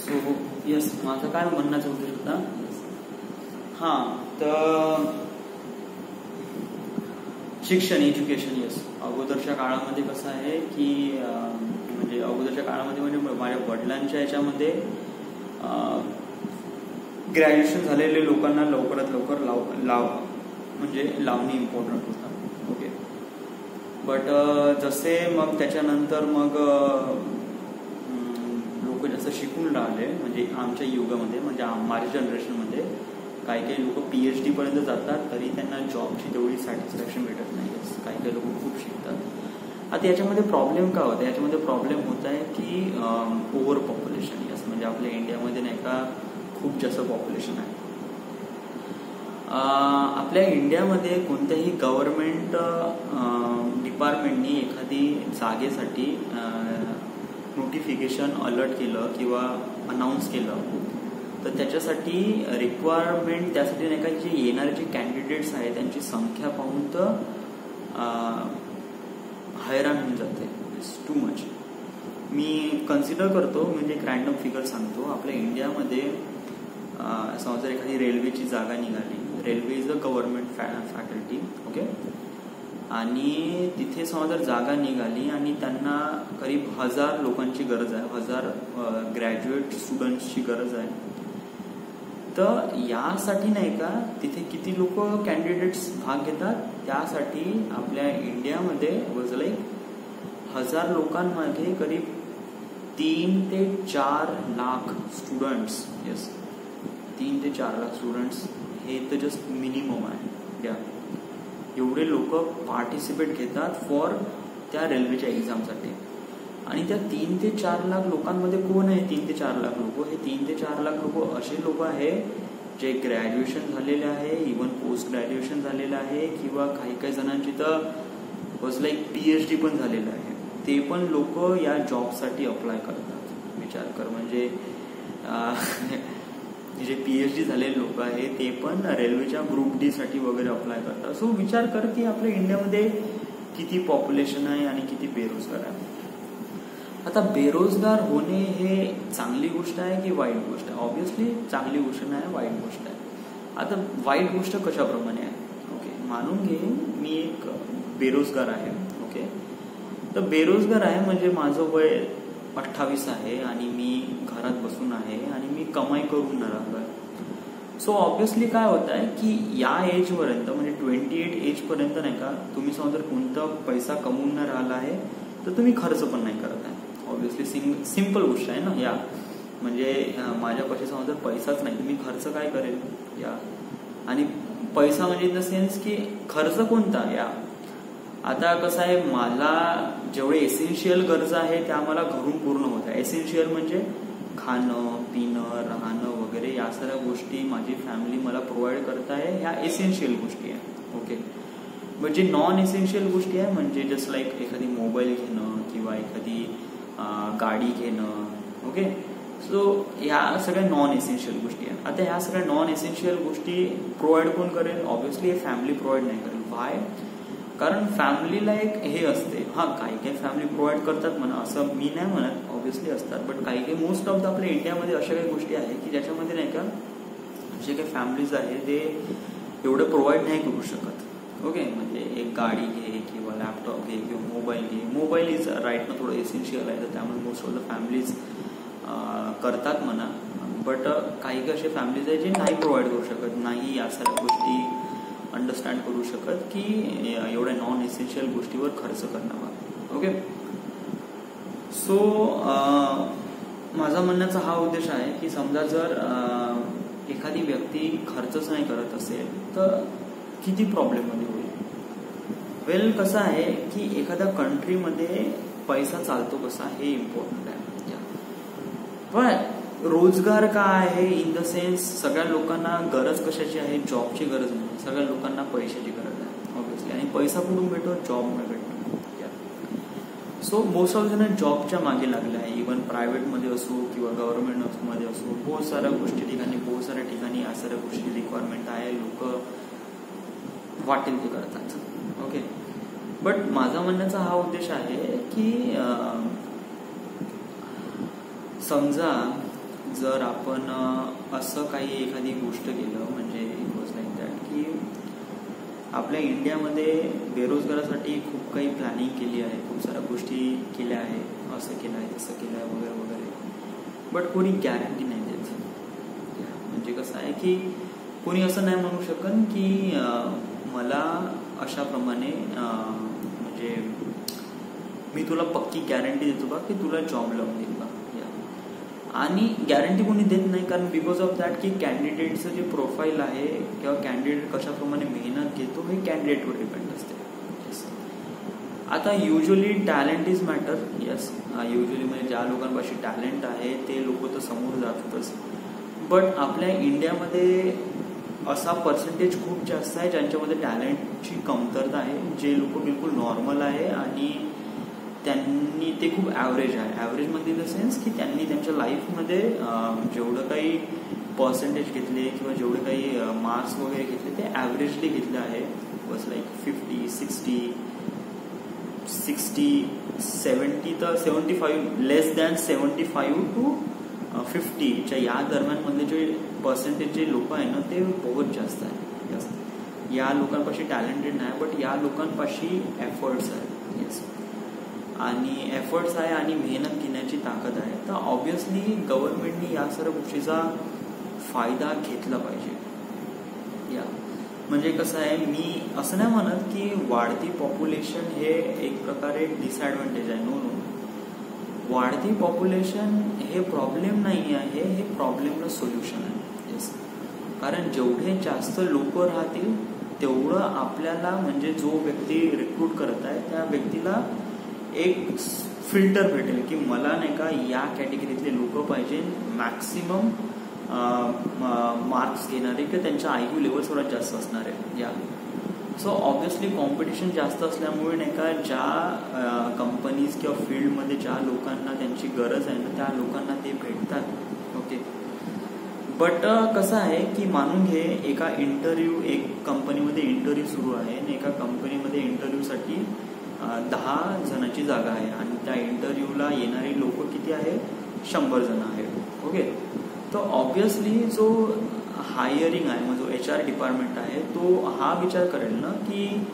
So yes, माझा काय म्हणण्याचा उद्देश होता, हां, तर शिक्षण, एज्युकेशन. यस, अगोदरच्या काळामध्ये कसं आहे की म्हणजे अगोदरच्या काळामध्ये म्हणजे माझ्या वडिलांच्या याच्यामध्ये ग्रॅज्युएशन झालेले लोकांना लवकरात लवकर म्हणजे लावणे इम्पॉर्टंट होतं. ओके, बट जसे मग त्याच्यानंतर मग लोक जसं शिकून राहिले, म्हणजे आमच्या युगामध्ये म्हणजे माझ्या जनरेशनमध्ये काही काही लोक PhD पर्यंत जातात तरी त्यांना जॉबची तेवढी सॅटिस्फॅक्शन भेटत नाही. काही काही लोक खूप शिकतात. आता याच्यामध्ये प्रॉब्लेम काय होतं, याच्यामध्ये प्रॉब्लेम होत आहे की ओव्हर पॉप्युलेशन. यस, म्हणजे आपल्या इंडियामध्ये नाही का खूप जास्त पॉप्युलेशन आहे. आपल्या इंडियामध्ये कोणत्याही गव्हर्नमेंट डिपार्टमेंटनी एखादी जागेसाठी नोटिफिकेशन अलर्ट केलं किंवा अनाऊन्स केलं तर त्याच्यासाठी रिक्वायरमेंट, त्यासाठी नाही का जे येणारे जे कॅन्डिडेट्स आहेत त्यांची संख्या पाहून तर हैराण होऊन जाते. It's too much. Me consider करतो, म्हणजे एक रॅन्डम फिगर सांगतो. आपल्या इंडियामध्ये समजा एखादी रेल्वेची जागा निघाली, railway is a government faculty. Okay, आणि तिथे समजा जर जागा निघाली आणि त्यांना करीब 1000 लोकांची गरज आहे, 1000 ग्रॅज्युएट स्टुडंट्सची गरज आहे. तर यासाठी नाही का तिथे किती लोक कॅन्डिडेट्स भाग घेतात, त्यासाठी आपल्या इंडियामध्ये वॉज लाईक 1000 लोकांमध्ये करीब 3 ते 4 लाख स्टुडंट्स. येस, 3 ते 4 लाख स्टुडंट्स हे तर जस्ट मिनिमम आहे. या एवढे लोक पार्टिसिपेट घेतात फॉर त्या रेल्वेच्या एक्झामसाठी. आणि त्या 3 ते 4 लाख लोकांमध्ये कोण आहे 3 ते 4 लाख लोक? हे 3 ते 4 लाख लोक असे लोक आहे जे ग्रॅज्युएशन झालेले आहे, इव्हन पोस्ट ग्रॅज्युएशन झालेलं आहे, किंवा काही काही जणांची तर वॉज लाईक PhD पण झालेलं आहे. ते पण लोक या जॉबसाठी अप्लाय करतात. विचार कर, म्हणजे जे PhD झालेले लोक आहे ते पण रेल्वेच्या ग्रुप D साठी वगैरे अप्लाय करतात. सो विचार कर की आपल्या इंडियामध्ये किती पॉप्युलेशन आहे आणि किती बेरोजगार आहे. आता बेरोजगार होणे हे चांगली गोष्ट आहे की वाईट गोष्ट आहे? ऑब्व्हियसली चांगली गोष्ट नाही, वाईट गोष्ट आहे. आता वाईट गोष्ट कशाप्रमाणे आहे? ओके, मानून घे मी एक बेरोजगार आहे. ओके, तर बेरोजगार आहे म्हणजे माझं वय 28 आहे आणि मी घरात बसून आहे आणि मी कमाई करून न राहिलो. सो ऑब्व्हियसली काय होत आहे की या एजपर्यंत म्हणजे 28 एजपर्यंत नाही का तुम्ही समजा कोणता पैसा कमवून न राहिला आहे तर तुम्ही खर्च पण नाही करत आहे. ऑब्व्हियसली सिम्पल गोष्ट आहे ना. या म्हणजे माझ्यापाशी समजा पैसाच नाही, मी खर्च काय करेल? या आणि पैसा म्हणजे इन द सेन्स की खर्च कोणता? या आता कसं आहे, मला जेवढे एसेन्शियल गरजा आहे त्या मला घरून पूर्ण होत आहे. एसेन्शियल म्हणजे खाणं, पिणं, राहणं वगैरे या सगळ्या गोष्टी माझी फॅमिली मला प्रोव्हाइड करत आहे. ह्या एसेन्शियल गोष्टी आहे. ओके, म्हणजे नॉन एसेन्शियल गोष्टी आहे म्हणजे जस्ट लाईक एखादी मोबाईल घेणं किंवा एखादी गाडी घेणं. ओके, सो ह्या सगळ्या नॉन एसेन्शियल गोष्टी आहेत. आता ह्या सगळ्या नॉन एसेन्शियल गोष्टी प्रोव्हाइड कोण करेल? ऑब्व्हियसली हे फॅमिली प्रोव्हाइड नाही करेल. वाय? कारण फॅमिलीला एक हे असते, हा काही काही फॅमिली प्रोव्हाइड करतात म्हणा, असं मी नाही म्हणत, ऑब्व्हियसली असतात, बट काही काही मोस्ट ऑफ द आपल्या इंडियामध्ये अशा काही गोष्टी आहेत की ज्याच्यामध्ये नाही का जे काही फॅमिलीज आहे ते एवढं प्रोव्हाइड नाही करू शकत. ओके, म्हणजे एक गाडी घे किंवा लॅपटॉप घे किंवा मोबाईल घे. मोबाईल इज राईट ना थोडं एसेन्शियल आहे, तर त्यामुळे मोस्ट ऑफ द फॅमिलीज करतात म्हणा. बट काही काही असे फॅमिलीज आहे जे नाही प्रोव्हाइड करू शकत, नाही या सगळ्या गोष्टी अंडरस्टँड करू शकत की एवढ्या नॉन एसेन्शियल गोष्टीवर खर्च करण्यावर. ओके, सो माझा म्हणण्याचा हा उद्देश आहे की समजा जर एखादी व्यक्ती खर्चच नाही करत असेल तर किती प्रॉब्लेममध्ये होईल? वेल, कसं आहे की एखाद्या कंट्रीमध्ये पैसा चालतो कसा हे इम्पॉर्टंट आहे. पण रोजगार काय आहे इन द सेन्स सगळ्या लोकांना गरज कशाची आहे? जॉबची गरज नाही, सगळ्या लोकांना पैशाची गरज आहे ऑब्व्हियसली. आणि पैसा कुठून भेटतो? जॉबमुळे भेटतो. सो मोस्ट ऑफ जण जॉबच्या मागे लागले आहे. इव्हन प्रायव्हेटमध्ये असो किंवा गव्हर्नमेंट मध्ये असो, बहुत साऱ्या गोष्टी ठिकाणी, बहुत साऱ्या ठिकाणी या साऱ्या गोष्टी रिक्वायरमेंट आहे. लोक वाटेल ते करतात. ओके, बट माझा म्हणण्याचा हा उद्देश आहे की समजा जर आपण असं काही एखादी गोष्ट केलं, म्हणजे इट वॉज लाईक दॅट की आपल्या इंडियामध्ये बेरोजगारासाठी खूप काही प्लॅनिंग केली आहे, खूप साऱ्या गोष्टी केल्या आहे, असं केलं आहे, तसं केलं आहे वगैरे वगैरे, बट कोणी गॅरंटी नाही देत. म्हणजे कसं आहे की कोणी असं नाही म्हणू शकत की मला अशाप्रमाणे म्हणजे मी तुला पक्की गॅरंटी देतो बा की तुला जॉब लावून देईल बा. आणि गॅरंटी कोणी देत नाही, कारण बिकॉज ऑफ दॅट की कॅन्डिडेटचं जे प्रोफाईल आहे किंवा कॅन्डिडेट कशाप्रमाणे मेहनत घेतो हे कॅन्डिडेटवर डिपेंड असते. आता usually talent is matter. Yes, usually म्हणजे ज्या लोकांपाशी टॅलेंट आहे ते लोक तर समोर जातातच, बट आपल्या इंडियामध्ये असा पर्सेंटेज खूप जास्त आहे ज्यांच्यामध्ये टॅलेंटची कमतरता आहे, जे लोक बिलकुल नॉर्मल आहे आणि त्यांनी ते खूप ॲव्हरेज आहे. ॲव्हरेजमध्ये इन द सेन्स की त्यांनी त्यांच्या लाईफमध्ये जेवढं काही पर्सेंटेज घेतले किंवा जेवढे काही मार्क्स वगैरे घेतले ते ॲव्हरेजली घेतले आहे. बस लाईक 50, 60, 70 तर 75, लेस दॅन 75 to 50च्या या दरम्यानमधले जे पर्सेंटेज जे लोक आहे ना ते बहुत जास्त आहे. या लोकांपाशी टॅलेंटेड नाही, बट या लोकांपाशी एफर्ट्स आहेत. येस, आणि एफर्ट्स आहे आणि मेहनत घेण्याची ताकद आहे. तर ऑब्व्हियसली गव्हर्नमेंटनी या सर्व गोष्टीचा फायदा घेतला पाहिजे. या म्हणजे कसं आहे, मी असं नाही म्हणत की वाढती पॉप्युलेशन हे एक प्रकारे डिसएडव्हान्टेज आहे. नो, वाढती पॉप्युलेशन हे प्रॉब्लेम नाही आहे, हे प्रॉब्लेमला सोल्युशन आहे. येस, कारण जेवढे जास्त लोक राहतील तेवढं आपल्याला म्हणजे जो व्यक्ती रिक्रूट करत आहे त्या व्यक्तीला एक फिल्टर भेटेल की मला नाही का या कॅटेगरीतले लोक पाहिजे, मॅक्सिमम मार्क्स घेणारे किंवा त्यांच्या IQ लेवल थोडा जास्त असणारे. या सो ऑब्व्हियसली कॉम्पिटिशन जास्त असल्यामुळे नाही का ज्या कंपनीज किंवा फील्डमध्ये ज्या लोकांना त्यांची गरज आहे ना त्या लोकांना ते भेटतात. ओके, बट कसं आहे की मानून घे एक कंपनीमध्ये इंटरव्ह्यू सुरू आहे आणि एका कंपनीमध्ये इंटरव्ह्यूसाठी 10 जणांची जागा आहे आणि त्या इंटरव्ह्यूला येणारी लोक किती आहे, 100 जण आहेत. ओके, तर ऑब्व्हियसली जो हायरिंग आहे, म्हणजे जो HR डिपार्टमेंट आहे तो हा विचार करेल ना की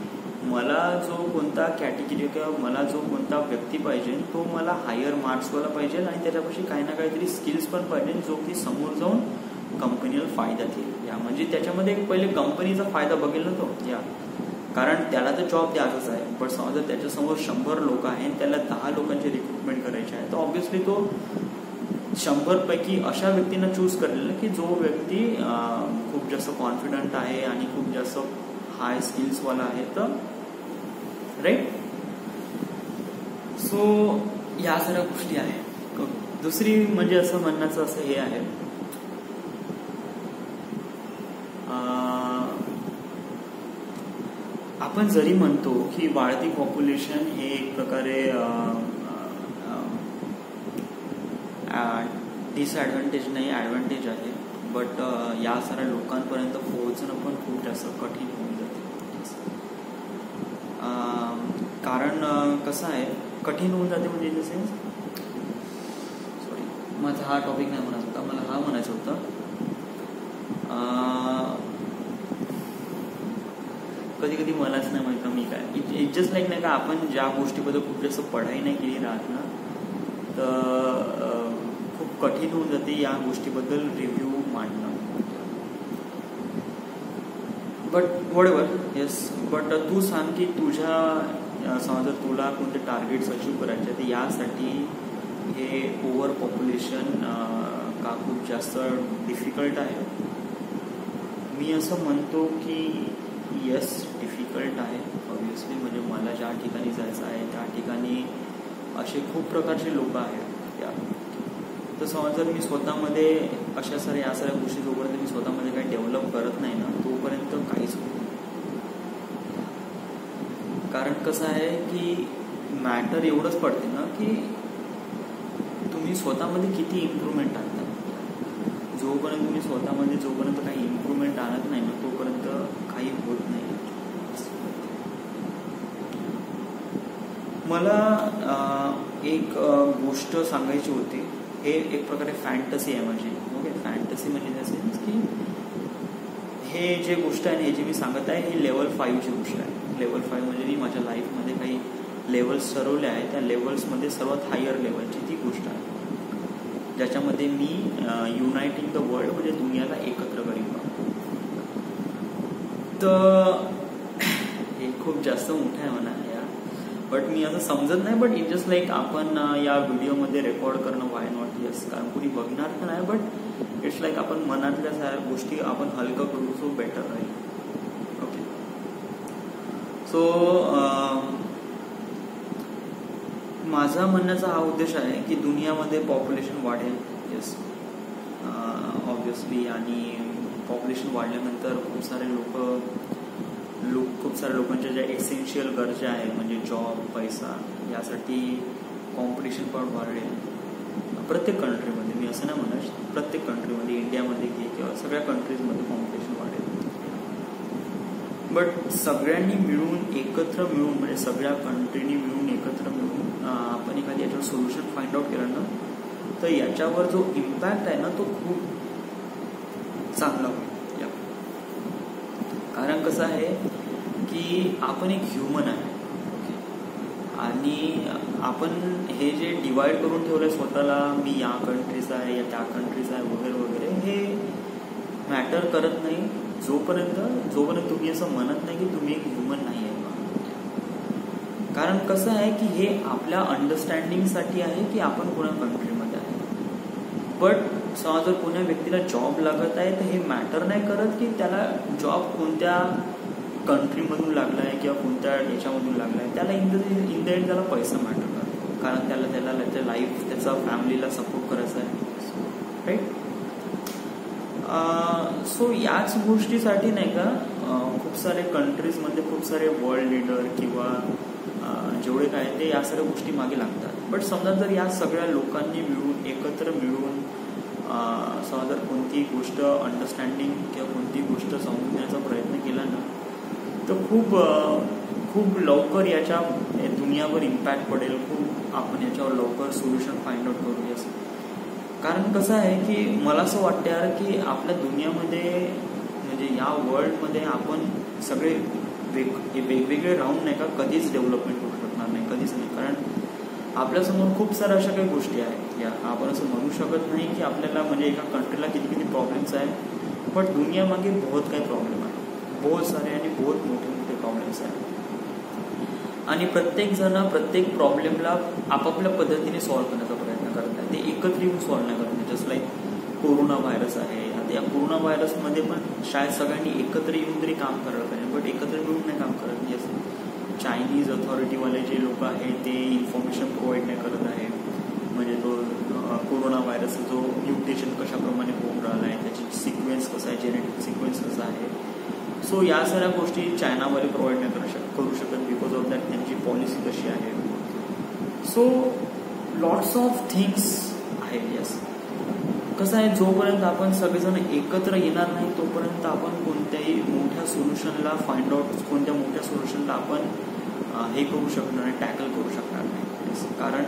मला जो कोणता कॅटेगरी किंवा मला जो कोणता व्यक्ती पाहिजे तो मला हायर मार्क्सवाला पाहिजे आणि त्याच्यापाशी काही ना काहीतरी स्किल्स पण पाहिजे जो की समोर जाऊन कंपनीला फायदा देईल. या म्हणजे त्याच्यामध्ये पहिले कंपनीचा फायदा बघेल ना तो. या कारण त्याला तर जॉब द्यायचाच आहे, पण समजा त्याच्यासमोर 100 लोक आहे आणि त्याला 10 लोकांची रिक्रुटमेंट करायची आहे, तर ऑब्व्हियसली तो 100 पैकी अशा व्यक्तींना चूज करेल की जो व्यक्ती खूप जास्त कॉन्फिडंट आहे आणि खूप जास्त हाय स्किल्सवाला आहे. तर राईट, सो या सगळ्या गोष्टी आहेत. दुसरी म्हणजे असं म्हणण्याचं असं हे आहे, आपण जरी म्हणतो की वाढती पॉप्युलेशन हे एक प्रकारे डिसएडव्हान्टेज नाही, ॲडव्हान्टेज आहे, बट या साऱ्या लोकांपर्यंत पोहोचणं पण खूप जास्त कठीण होऊन जाते. कारण कसं आहे, कठीण होऊन जाते म्हणजे इन द सेन्स, सॉरी माझा हा टॉपिक नाही म्हणायचा होता, मला हा म्हणायचं होतं, कधी कधी मलाच नाही माहित मी काय, इट जस्ट लाईक नाही का आपण ज्या गोष्टीबद्दल खूप जास्त पढाई नाही केली राहत ना, तर खूप कठीण होऊन जाते या गोष्टीबद्दल रिव्ह्यू मांडणं. बट व्हॉटएव्हर, येस, बट तू सांग की तुझ्या समजा तुला कोणते टार्गेट्स अचीव्ह करायचे तर यासाठी हे ओव्हर पॉप्युलेशन का खूप जास्त डिफिकल्ट आहे. मी असं म्हणतो की येस, डिफिकल्ट आहे ऑब्व्हियसली. म्हणजे मला ज्या ठिकाणी जायचं आहे त्या ठिकाणी असे खूप प्रकारचे लोक आहेत. या तर समज जर मी स्वतःमध्ये अशा साऱ्या या सगळ्या गोष्टी जोपर्यंत मी स्वतःमध्ये काही डेव्हलप करत नाही ना तोपर्यंत काहीच होत नाही. कारण कसं आहे की मॅटर एवढंच पडते ना की तुम्ही स्वतःमध्ये किती इम्प्रूव्हमेंट आणता. जोपर्यंत तुम्ही स्वतःमध्ये जोपर्यंत काही इम्प्रूव्हमेंट आणत नाही ना तोपर्यंत काही होत नाही. मला एक गोष्ट सांगायची होती हे एक प्रकारे फॅन्टसी आहे माझी. ओके, फॅन्टसी म्हणजे सेन्स की हे जे गोष्ट आहे, हे जे मी सांगत आहे ही लेवल 5ची गोष्ट आहे. लेवल 5 म्हणजे मी माझ्या लाईफमध्ये काही लेवल्स ठरवले आहे, त्या लेवल्समध्ये सर्वात हायर लेवलची ती गोष्ट आहे ज्याच्यामध्ये मी युनायटिंग द वर्ल्ड म्हणजे दुनियाला एकत्र करीन. तर हे खूप जास्त मोठं आहे म्हणा या, बट मी असं समजत नाही, बट इट जस्ट लाईक आपण या व्हिडिओमध्ये रेकॉर्ड करणं वाय नॉट. येस, कारण कुणी बघणार तर नाही, बट इट्स लाईक आपण मनातल्या साऱ्या गोष्टी आपण हलकं करू, सो बेटर राहील. ओके, सो माझा म्हणण्याचा हा उद्देश आहे की दुनियामध्ये पॉप्युलेशन वाढेल. Yes, obviously. आणि पॉप्युलेशन वाढल्यानंतर खूप सारे लोकांच्या ज्या एसेन्शियल गरजा आहे म्हणजे जॉब, पैसा, यासाठी कॉम्पिटिशन पण वाढेल प्रत्येक कंट्रीमध्ये. मी असं नाही म्हणत प्रत्येक कंट्रीमध्ये, इंडियामध्ये किंवा सगळ्या कंट्रीजमध्ये कॉम्पिटिशन वाढेल. बट सगळ्यांनी मिळून एकत्र मिळून म्हणजे सगळ्या कंट्रीनी मिळून एकत्र मिळून आपण एखादी याच्यावर सोल्युशन फाइंड आउट केलं ना, तर याच्यावर जो इम्पॅक्ट आहे ना तो खूप चांगला होईल. कारण कसं आहे की आपण एक ह्युमन आहे आणि आपण हे जे डिवाइड करून ठेवलंय स्वतःला, मी या कंट्रीचा आहे या त्या कंट्रीचा आहे वगैरे वगैरे, हे मॅटर करत नाही जोपर्यंत तुम्ही असं म्हणत नाही की तुम्ही एक ह्युमन नाही आहे. कारण कसं आहे की हे आपल्या अंडरस्टँडिंगसाठी आहे की आपण कोणत्या कंट्रीमध्ये आहे. बट समजा जर कोण्या व्यक्तीला जॉब लागत आहे तर हे मॅटर नाही करत की त्याला जॉब कोणत्या कंट्रीमधून लागला आहे किंवा कोणत्या याच्यामधून लागला आहे. त्याला इन द एंड त्याला पैसा मॅटर करतो, कारण त्याला त्याच्या लाईफ, त्याचा फॅमिलीला सपोर्ट करायचा आहे. राईट. सो याच गोष्टीसाठी नाही का खूप सारे कंट्रीजमध्ये खूप सारे वर्ल्ड लीडर किंवा जेवढे काय ते या सगळ्या गोष्टी मागे लागतात. बट समजा जर या सगळ्या लोकांनी मिळून एकत्र मिळून समजा जर कोणती गोष्ट अंडरस्टँडिंग किंवा कोणती गोष्ट समजण्याचा प्रयत्न केला ना, तर खूप लवकर याच्या दुनियावर इम्पॅक्ट पडेल. खूप आपण याच्यावर लवकर सोल्युशन फाइंड आउट करूया. कारण कसं आहे की मला असं वाटतं यार की आपल्या दुनियामध्ये म्हणजे या वर्ल्डमध्ये आपण सगळे वेगवेगळे राहून नाही का कधीच डेव्हलपमेंट करू शकणार नाही, कधीच नाही. कारण आपल्यासमोर खूप साऱ्या अशा काही गोष्टी आहेत या आपण असं म्हणू शकत नाही की आपल्याला म्हणजे एका कंट्रीला किती प्रॉब्लेम्स आहेत, बट दुनियामागे बहुत काही प्रॉब्लेम आहे, बहुत सारे आणि बहुत मोठे प्रॉब्लेम्स आहेत. आणि प्रत्येक जण प्रत्येक प्रॉब्लेमला आपापल्या पद्धतीने सॉल्व्ह करण्याचा प्रयत्न करत आहे. ते एकत्र येऊन सॉल्व्ह नाही करत. जस्ट लाईक कोरोना व्हायरस आहे, आता या कोरोना व्हायरसमध्ये पण शायद सगळ्यांनी एकत्र येऊन तरी काम करायला पाहिजे, बट एकत्र मिळून नाही काम करत. जसं चायनीज अथॉरिटीवाले जे लोक आहेत ते इन्फॉर्मेशन प्रोव्हाइड नाही करत आहे, म्हणजे तो कोरोना व्हायरसचा जो म्युटेशन कशाप्रमाणे होऊन राहिला आहे, त्याची सिक्वेन्स कसं आहे, जेनेटिक सिक्वेन्स कसं आहे. सो या सगळ्या गोष्टी चायनावाले प्रोव्हाइड नाही करू शकत बिकॉज ऑफ दॅट त्यांची पॉलिसी कशी आहे. सो लॉट्स ऑफ थिंग्स आहेत. येस, कसं आहे जोपर्यंत आपण सगळेजण एकत्र येणार नाही तोपर्यंत आपण कोणत्याही मोठ्या सोल्युशनला फाइंड आउट, कोणत्या मोठ्या सोल्युशनला आपण हे करू शकणार नाही, टॅकल करू शकणार नाही. कारण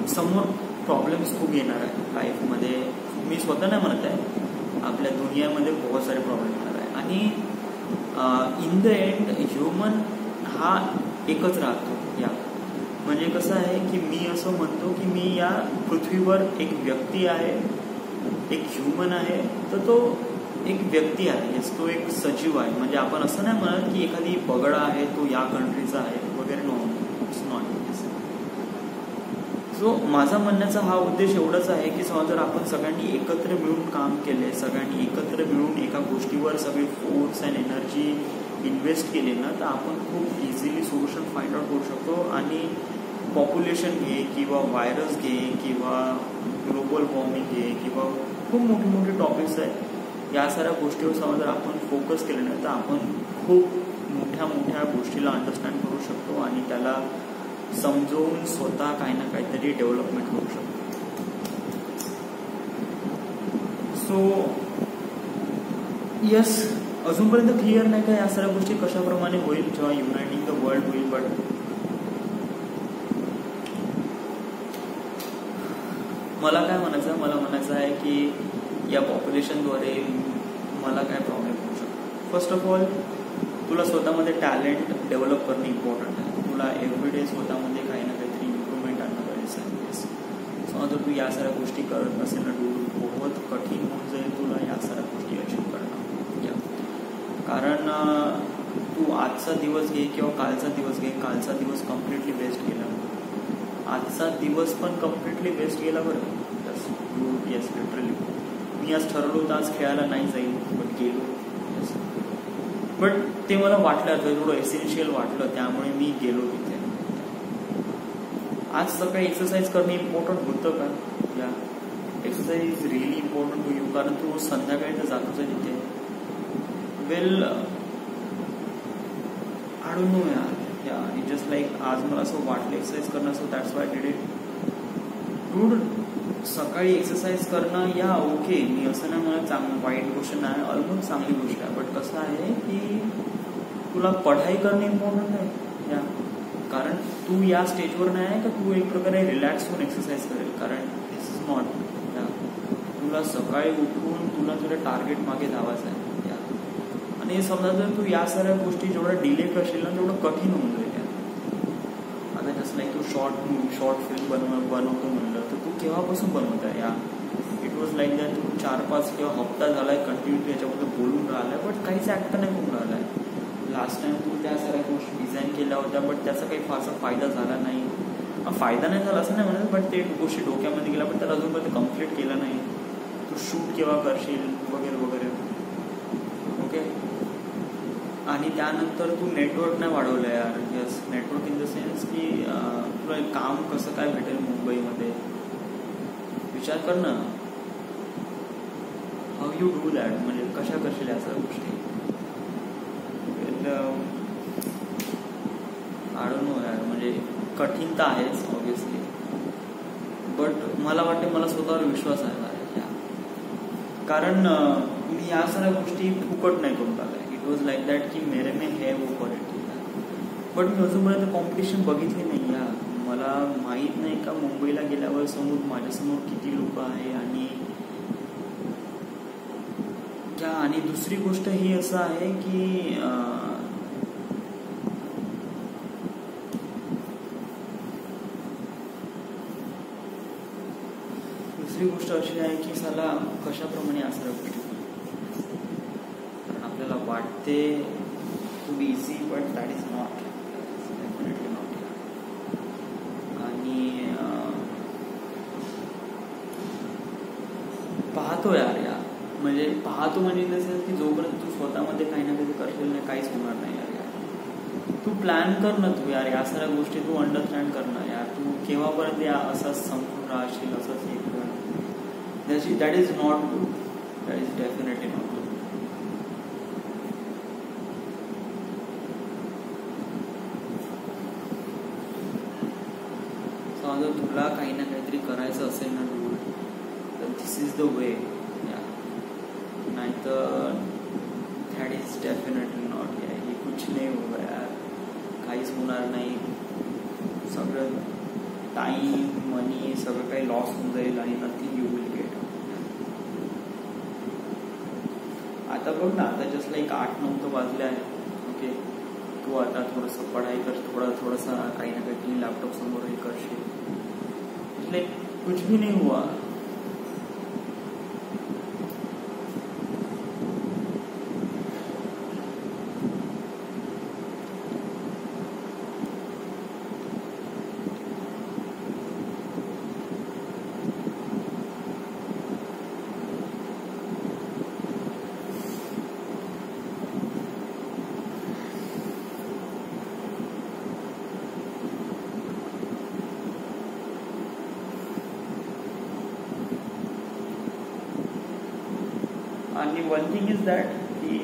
समोर प्रॉब्लेम्स खूप येणार आहे लाईफमध्ये. मी स्वतः नाही म्हणत आहे, आपल्या दुनियामध्ये बहुत सारे प्रॉब्लेम येणार आहे. आणि इन द एंड ह्युमन हा एकच राहतो. या म्हणजे कसं आहे की मी असं म्हणतो की मी या पृथ्वीवर एक व्यक्ती आहे, एक ह्युमन आहे, तर तो एक व्यक्ती आहे, तो एक सजीव आहे. म्हणजे आपण असं नाही म्हणत की एखादी पगडा आहे तो या कंट्रीचा आहे वगैरे. No, it's not. सो माझा म्हणण्याचा हा उद्देश एवढाच आहे की समजा जर आपण सगळ्यांनी एकत्र मिळून काम केले, सगळ्यांनी एकत्र मिळून एका गोष्टीवर सगळी फोर्स अँड एनर्जी इन्व्हेस्ट केले ना, तर आपण खूप इझिली सोल्युशन फाइंड आउट करू शकतो. आणि पॉप्युलेशन घे किंवा व्हायरस घे किंवा ग्लोबल वॉर्मिंग घे किंवा खूप मोठे टॉपिक्स आहेत, या साऱ्या गोष्टीवर समजा जर आपण फोकस केलं ना, तर आपण खूप मोठ्या गोष्टीला अंडरस्टँड करू शकतो आणि त्याला समजून स्वतः काही ना काहीतरी डेव्हलपमेंट करू शकतो. सो येस, अजूनपर्यंत क्लिअर नाही का या सगळ्या गोष्टी कशाप्रमाणे होईल जेव्हा युनायटिंग द वर्ल्ड होईल. बट मला काय म्हणायचं आहे, मला म्हणायचं आहे की या पॉप्युलेशनद्वारे मला काय प्रॉब्लेम होऊ शकतो. फर्स्ट ऑफ ऑल तुला स्वतःमध्ये टॅलेंट डेव्हलप करणं इम्पॉर्टंट आहे. तुला एव्हरीडे स्वतःमध्ये काही ना काहीतरी इम्प्रूव्हमेंट आणणं गरजेचं आहे. सो आता तू या साऱ्या गोष्टी करत नसेल ना बहुत कठीण होऊन जाईल तुला या साऱ्या गोष्टी अचीव्ह करणं. कारण तू आजचा दिवस घे किंवा कालचा दिवस घे, कालचा दिवस कम्प्लिटली वेस्ट गेला, आजचा दिवस पण कम्प्लिटली वेस्ट गेला बरं. येस लिटरली मी आज ठरवलं होतं आज खेळायला नाही जाईल, बट गेलो. येस, बट ते मला वाटलं थोडं एसेन्शियल वाटलं, त्यामुळे मी गेलो तिथे. आज सकाळी एक्सरसाइज करणं इम्पॉर्टंट होतं का? या exercise is really important to you, कारण तू संध्याकाळी तर जातोच आहे तिथे. वेल आय डोंट नो यार, या इट जस्ट लाईक आज मला असं वाटलं एक्सरसाइज करणं, so that's why did it. Dude सकाळी एक्सरसाइज करणं या ओके, मी असं नाही मला वाईट गोष्ट नाही, ऑलमोस्ट चांगली गोष्ट आहे. बट कसं आहे की तुला पढाई करणं इम्पॉर्टंट आहे. या कारण तू या स्टेजवर नाही आहे का तू एक प्रकारे रिलॅक्स होऊन एक्सरसाइज करेल. कारण दिस इज नॉट, तुला सकाळी उठून तुला तुझ्या टार्गेट मागे धावायचं आहे. आणि समजा जर तू या साऱ्या गोष्टी जेवढं डिले करशील ना तेवढं कठीण होऊन जाईल. आता जसं लाईक तू शॉर्ट फिल्म बनवतो म्हणलं तर तू केव्हापासून बनवत आहे. या इट वॉज लाईक दॅट तू 4-5 किंवा हप्ता झालाय कंटिन्यू तू याच्याबद्दल बोलून राहिलाय, बट काहीच ऍक्ट नाही करून राहिलाय. लास्ट टाइम तू त्या साऱ्या गोष्टी डिझाईन केल्या होत्या, बट त्याचा काही फारसा फायदा झाला नाही. फायदा नाही झाला असं नाही म्हणत, बट ते गोष्टी डोक्यामध्ये गेल्या, पण त्याला अजूनपर्यंत कम्प्लीट केलं नाही. तू शूट केव्हा करशील वगैरे वगैरे. ओके, आणि त्यानंतर तू नेटवर्क नाही वाढवलं यार. Yes, network in the sense की तुला काम कसं काय भेटेल मुंबईमध्ये. विचार कर ना, हाऊ यू डू दॅट, म्हणजे कशा करशील या सगळ्या गोष्टी. आय डोंट नो यार, म्हणजे कठीण तर आहेच ऑब्विसली, बट मला वाटते मला स्वतःवर विश्वास आहे. कारण मी या सगळ्या गोष्टी फुकट नाही करून आलाय. इट वॉज लाईक दॅट की मेरे में है वो क्वालिटी. बट मी अजूनपर्यंत कॉम्पिटिशन बघितली नाही. या मला माहीत नाही का मुंबईला गेल्यावर माझ्यासमोर किती लोक आहे. आणि दुसरी गोष्ट ही असं आहे की दुसरी गोष्ट अशी आहे की साला कशाप्रमाणे असं गोष्टी, कारण आपल्याला वाटते to be easy, but that is not, definitely not. आणि पाहतो यार, म्हणजे पाहतो म्हणजे इन द सेन्स की जोपर्यंत तू स्वतःमध्ये काही ना काही करशील नाही काहीच होणार नाही यार. तू प्लॅन कर ना तू यार, या सगळ्या गोष्टी तू अंडरस्टँड कर ना यार. तू केव्हापर्यंत या असंच संपून राहशील, असंच हे कर. That is not good, that is definitely not good. जर तुला काही ना काहीतरी करायचं असेल ना डूड, तर दिस इज द वे. नाही तर दॅट इज डेफिनेटली नॉट. हे कुछ नाही होगा यार, काहीच होणार नाही. सगळं टाइम मनी सगळं काही लॉस होऊन जाईल आणि नथिंग यू विल गेट. आता बघ ना, आता जस्ट लाईक 8-9 तर वाजले आहे. ओके, तू आता थोडंसं पढाई कर, थोडासा काही ना काही लॅपटॉप समोर हे करशील. लाईक कुछ भी नहीं हुआ. आणि वन थिंग इज दॅट की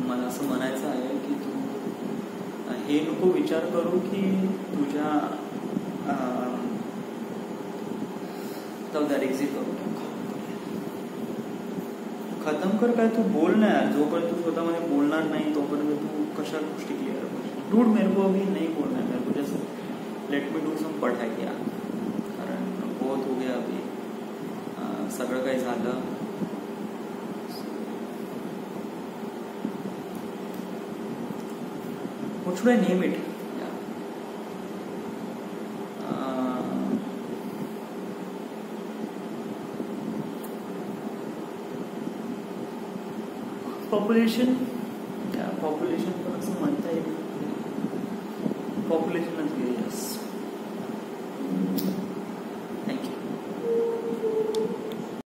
मला असं म्हणायचं आहे की तू हे नको विचार करू की तुझ्या एक्झिट करू खतम कर. काय तू बोल ना यार, जोपर्यंत तू स्वतःमध्ये बोलणार नाही तोपर्यंत तू कशा गोष्टी क्लिअर करशील. डूड मेरे को अभी नहीं बोलना है, मेरे को just let me do some पढ़ाई यार. कारण बहुत हो गया अभी, सगळं काही झालं. What should I name it? Yeah. Population. Yeah, population पण असं म्हणता येईल. Populationच घे. Yes.